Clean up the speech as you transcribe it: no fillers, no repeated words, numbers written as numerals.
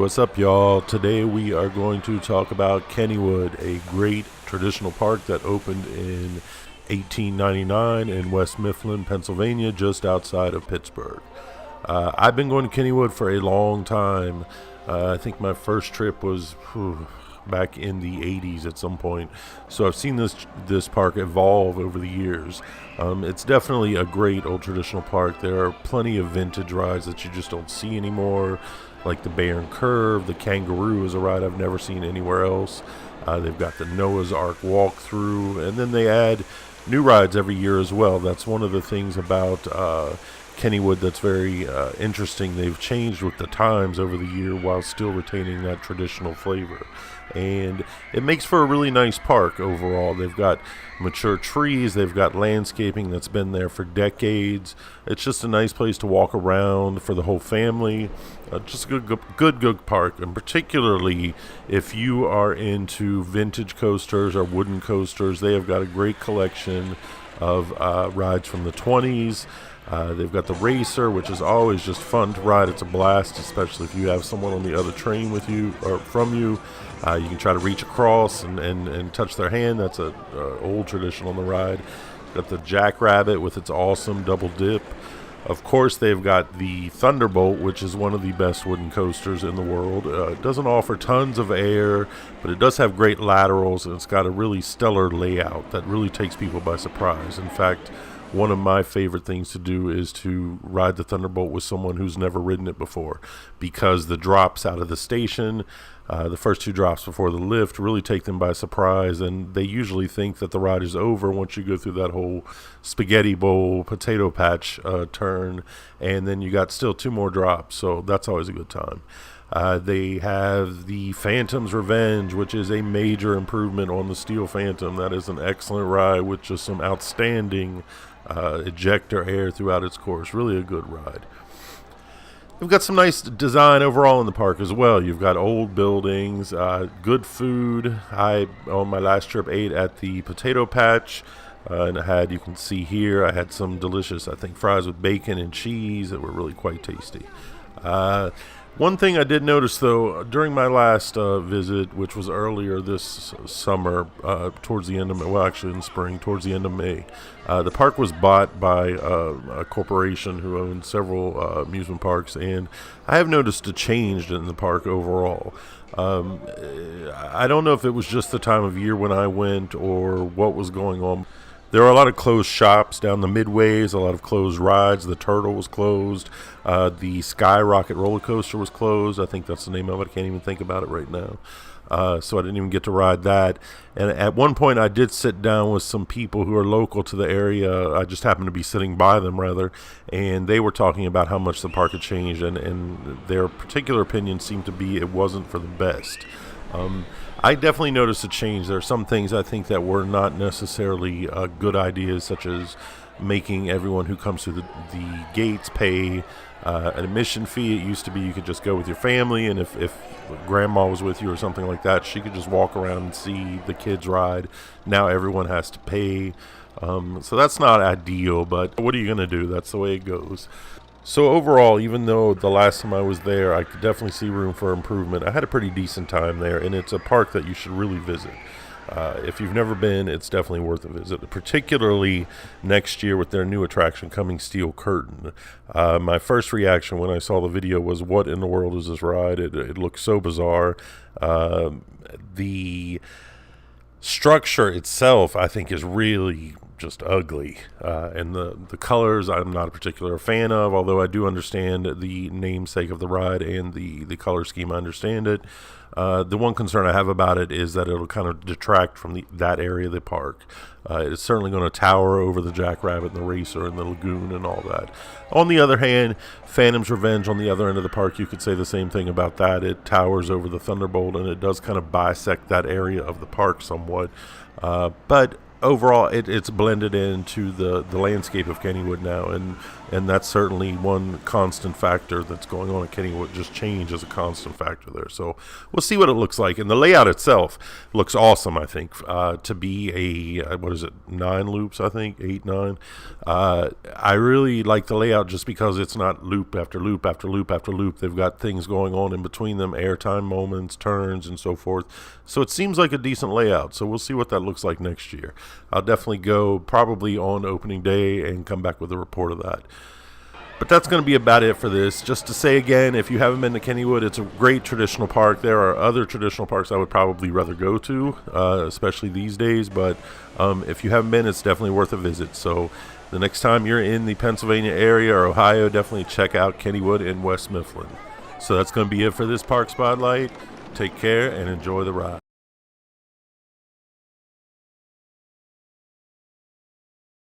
what's up, y'all? Today we are going to talk about Kennywood, a great traditional park that opened in 1899 in West Mifflin, Pennsylvania, just outside of Pittsburgh. I've been going to Kennywood for a long time. I think my first trip was back in the 80s at some point. So I've seen this park evolve over the years. It's definitely a great old traditional park. There are plenty of vintage rides that you just don't see anymore, like the Bear and Curve. The Kangaroo is a ride I've never seen anywhere else. They've got the Noah's Ark walkthrough, and then they add new rides every year as well. That's one of the things about Kennywood that's very interesting. They've changed with the times over the year while still retaining that traditional flavor, and it makes for a really nice park overall. They've got mature trees, they've got landscaping that's been there for decades. It's just a nice place to walk around for the whole family. Just a good park, and particularly if you are into vintage coasters or wooden coasters, they have got a great collection of rides from the 20s. They've got the Racer, which is always just fun to ride. It's a blast, especially if you have someone on the other train with you or from you. You can try to reach across and touch their hand. That's an old tradition on the ride. Got the Jackrabbit with its awesome double dip. Of course, they've got the Thunderbolt, which is one of the best wooden coasters in the world. It doesn't offer tons of air, but it does have great laterals, and it's got a really stellar layout that really takes people by surprise. In fact, one of my favorite things to do is to ride the Thunderbolt with someone who's never ridden it before, because the drops out of the station, the first two drops before the lift, really take them by surprise, and they usually think that the ride is over once you go through that whole spaghetti bowl, potato patch turn, and then you got still two more drops, so that's always a good time. They have the Phantom's Revenge, which is a major improvement on the Steel Phantom. That is an excellent ride with just some outstanding ejector air throughout its course. Really a good ride. We've got some nice design overall in the park as well. You've got old buildings, good food. I, on my last trip, ate at the Potato Patch, and you can see here, I had some delicious, I think, fries with bacon and cheese that were really quite tasty. One thing I did notice, though, during my last visit, which was earlier this summer, towards the end of May, well, actually in spring, towards the end of May, the park was bought by a corporation who owns several amusement parks, and I have noticed a change in the park overall. I don't know if it was just the time of year when I went or what was going on. There are a lot of closed shops down the midways, a lot of closed rides. The Turtle was closed. The Skyrocket roller coaster was closed. I think that's the name of it. I can't even think about it right now. So I didn't even get to ride that. And at one point I did sit down with some people who are local to the area. I just happened to be sitting by them, rather. And they were talking about how much the park had changed. And their particular opinion seemed to be it wasn't for the best. I definitely noticed a change. There are some things I think that were not necessarily good ideas, such as making everyone who comes through the gates pay an admission fee. It used to be you could just go with your family, and if grandma was with you or something like that, she could just walk around and see the kids ride. Now everyone has to pay. So that's not ideal, but what are you going to do? That's the way it goes. So overall, even though the last time I was there, I could definitely see room for improvement. I had a pretty decent time there, and it's a park that you should really visit. If you've never been, it's definitely worth a visit, particularly next year with their new attraction coming, Steel Curtain. My first reaction when I saw the video was, what in the world is this ride? It looks so bizarre. The structure itself, I think, is really just ugly, and the colors I'm not a particular fan of, although I do understand the namesake of the ride and the color scheme. I understand it. The one concern I have about it is that it'll kind of detract from that area of the park. It's certainly going to tower over the Jackrabbit and the Racer and the lagoon and all that. On the other hand, Phantom's Revenge on the other end of the park, you could say the same thing about that. It towers over the Thunderbolt, and it does kind of bisect that area of the park somewhat. But overall it's blended into the landscape of Kennywood now, and that's certainly one constant factor that's going on at Kennywood. Just change is a constant factor there, so we'll see what it looks like. And the layout itself looks awesome, I think, to be a what is it, 9 loops, I think 8 9. I really like the layout just because it's not loop after loop after loop after loop. They've got things going on in between them, airtime moments, turns, and so forth, so it seems like a decent layout. So we'll see what that looks like next year. I'll definitely go probably on opening day and come back with a report of that. But that's going to be about it for this. Just to say again, if you haven't been to Kennywood, it's a great traditional park. There are other traditional parks I would probably rather go to, especially these days. But if you haven't been, it's definitely worth a visit. So the next time you're in the Pennsylvania area or Ohio, definitely check out Kennywood in West Mifflin. So that's going to be it for this Park Spotlight. Take care and enjoy the ride.